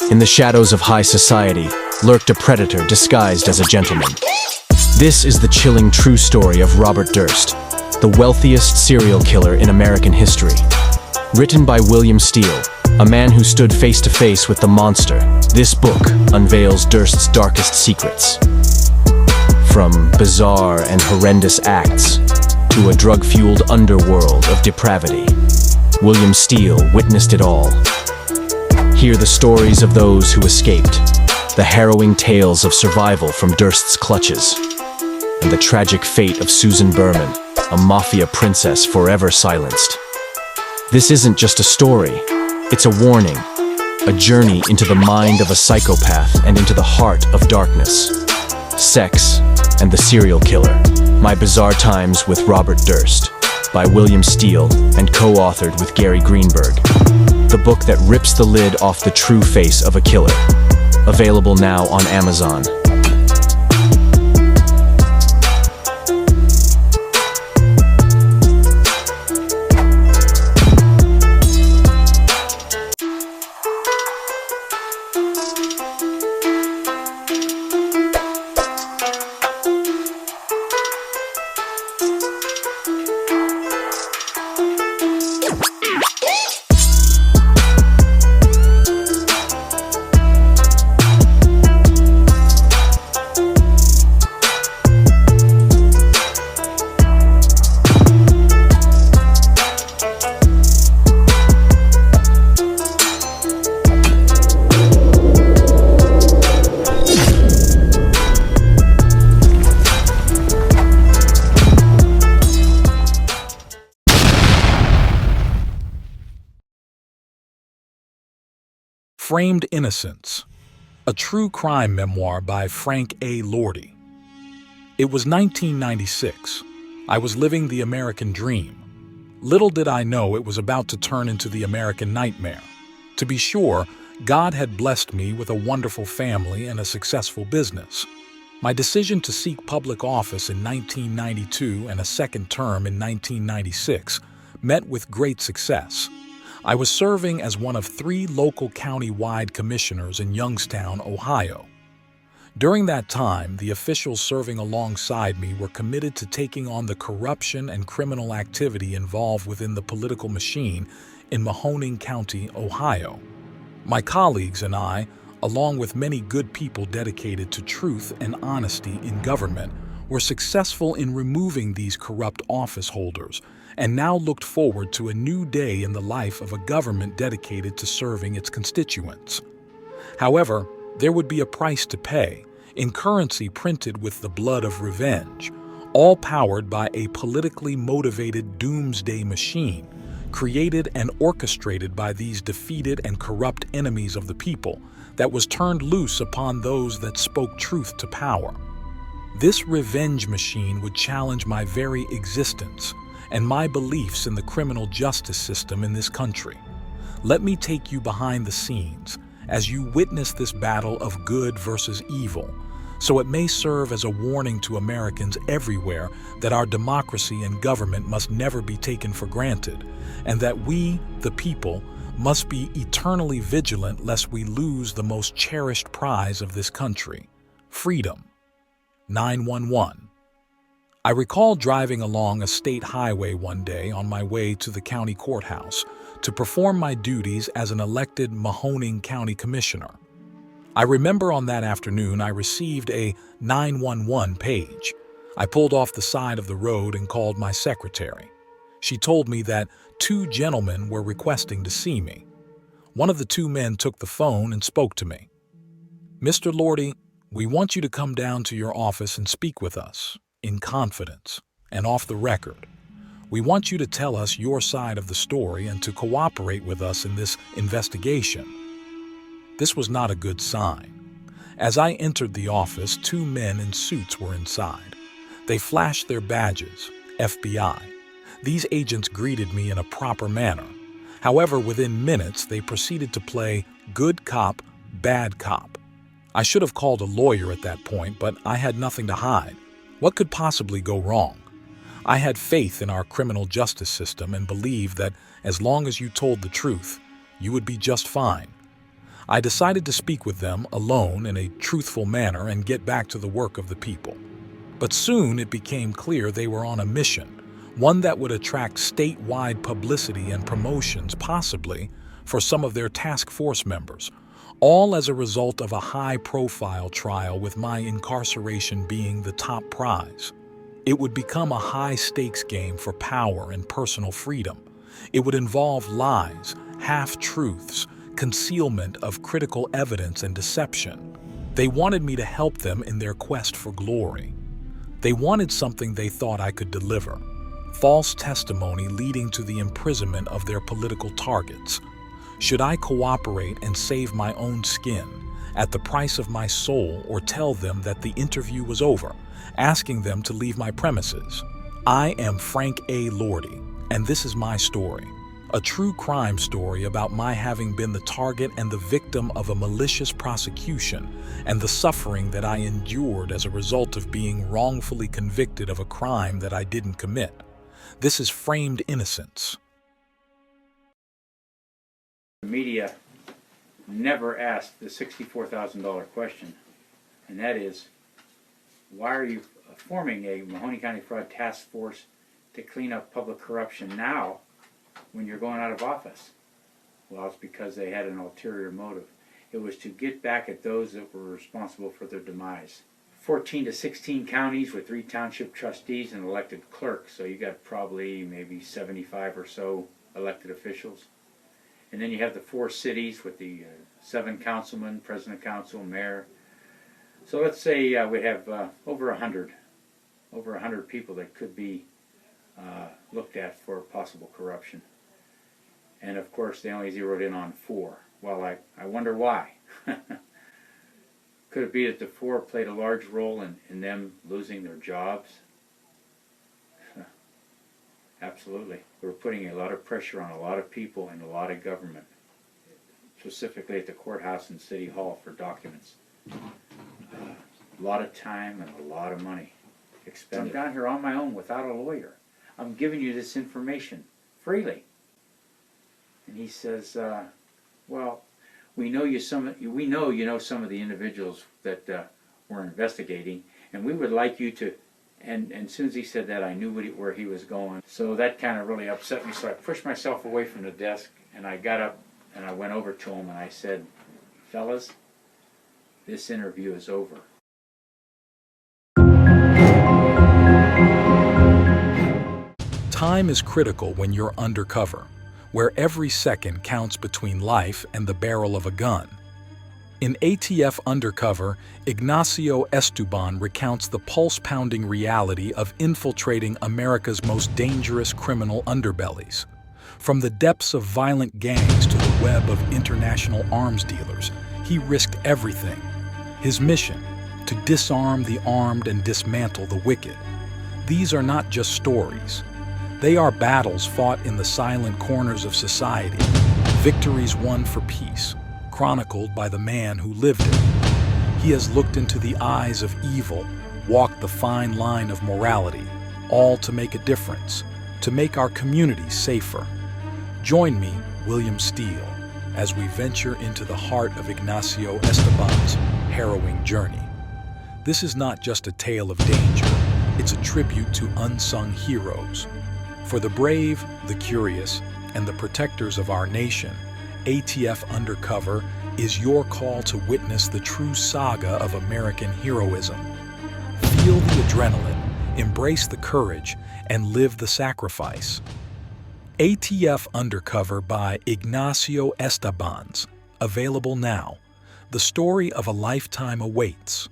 In the shadows of high society lurked a predator disguised as a gentleman. This is the chilling true story of Robert Durst, the wealthiest serial killer in American history. Written by William Steele, a man who stood face to face with the monster, this book unveils Durst's darkest secrets. From bizarre and horrendous acts to a drug-fueled underworld of depravity, William Steele witnessed it all. Hear the stories of those who escaped, the harrowing tales of survival from Durst's clutches, and the tragic fate of Susan Berman, a mafia princess forever silenced. This isn't just a story, it's a warning, a journey into the mind of a psychopath and into the heart of darkness. Sex and the Serial Killer, My Bizarre Times with Robert Durst, by William Steele and co-authored with Gary Greenberg. The book that rips the lid off the true face of a killer. Available now on Amazon. Framed Innocence, a true crime memoir by Frank Lordi. It was 1996. I was living the American dream. Little did I know it was about to turn into the American nightmare. To be sure, God had blessed me with a wonderful family and a successful business. My decision to seek public office in 1992 and a second term in 1996 met with great success. I was serving as one of 3 local county-wide commissioners in Youngstown, Ohio. During that time, the officials serving alongside me were committed to taking on the corruption and criminal activity involved within the political machine in Mahoning County, Ohio. My colleagues and I, along with many good people dedicated to truth and honesty in government, were successful in removing these corrupt office holders and now looked forward to a new day in the life of a government dedicated to serving its constituents. However, there would be a price to pay, in currency printed with the blood of revenge, all powered by a politically motivated doomsday machine, created and orchestrated by these defeated and corrupt enemies of the people, that was turned loose upon those that spoke truth to power. This revenge machine would challenge my very existence and my beliefs in the criminal justice system in this country. Let me take you behind the scenes as you witness this battle of good versus evil, so it may serve as a warning to Americans everywhere that our democracy and government must never be taken for granted, and that we, the people, must be eternally vigilant lest we lose the most cherished prize of this country, freedom. 911. I recall driving along a state highway one day on my way to the county courthouse to perform my duties as an elected Mahoning County Commissioner. I remember on that afternoon I received a 911 page. I pulled off the side of the road and called my secretary. She told me that 2 gentlemen were requesting to see me. One of the 2 men took the phone and spoke to me. "Mr. Lordi, we want you to come down to your office and speak with us, in confidence and off the record. We want you to tell us your side of the story and to cooperate with us in this investigation." This was not a good sign. As I entered the office, 2 men in suits were inside. They flashed their badges, FBI. These agents greeted me in a proper manner. However, within minutes, they proceeded to play good cop, bad cop. I should have called a lawyer at that point, but I had nothing to hide. What could possibly go wrong? I had faith in our criminal justice system and believed that as long as you told the truth, you would be just fine. I decided to speak with them alone in a truthful manner and get back to the work of the people. But soon it became clear they were on a mission, one that would attract statewide publicity and promotions, possibly for some of their task force members, all as a result of a high-profile trial with my incarceration being the top prize. It would become a high-stakes game for power and personal freedom. It would involve lies, half-truths, concealment of critical evidence, and deception. They wanted me to help them in their quest for glory. They wanted something they thought I could deliver: false testimony leading to the imprisonment of their political targets. Should I cooperate and save my own skin at the price of my soul, or tell them that the interview was over, asking them to leave my premises? I am Frank A. Lordi, and this is my story. A true crime story about my having been the target and the victim of a malicious prosecution, and the suffering that I endured as a result of being wrongfully convicted of a crime that I didn't commit. This is framed innocence. The media never asked the $64,000 question, and that is, why are you forming a Mahoney County Fraud Task Force to clean up public corruption now when you're going out of office? Well, it's because they had an ulterior motive. It was to get back at those that were responsible for their demise. 14 to 16 counties with 3 township trustees and elected clerks, so you got probably maybe 75 or so elected officials. And then you have the 4 cities with the 7 councilmen, president of council, mayor. So let's say we have over 100 people that could be looked at for possible corruption. And of course they only zeroed in on 4. Well, I wonder why. Could it be that the 4 played a large role in them losing their jobs? Absolutely. They were putting a lot of pressure on a lot of people and a lot of government, specifically at the courthouse and city hall for documents. A lot of time and a lot of money expended. I'm down here on my own without a lawyer. I'm giving you this information freely. And he says, well, we know you know some of the individuals that we're investigating, and we would like you to. And as soon as he said that, I knew where he was going. So that kind of really upset me. So I pushed myself away from the desk, and I got up and I went over to him and I said, fellas, this interview is over. Time is critical when you're undercover, where every second counts between life and the barrel of a gun. In ATF Undercover, Ignacio Esteban recounts the pulse-pounding reality of infiltrating America's most dangerous criminal underbellies. From the depths of violent gangs to the web of international arms dealers, he risked everything. His mission: to disarm the armed and dismantle the wicked. These are not just stories. They are battles fought in the silent corners of society, victories won for peace, chronicled by the man who lived it. He has looked into the eyes of evil, walked the fine line of morality, all to make a difference, to make our communities safer. Join me, William Steele, as we venture into the heart of Ignacio Esteban's harrowing journey. This is not just a tale of danger, it's a tribute to unsung heroes. For the brave, the curious, and the protectors of our nation, ATF Undercover is your call to witness the true saga of American heroism. Feel the adrenaline, embrace the courage, and live the sacrifice. ATF Undercover by Ignacio Esteban, available now. The story of a lifetime awaits.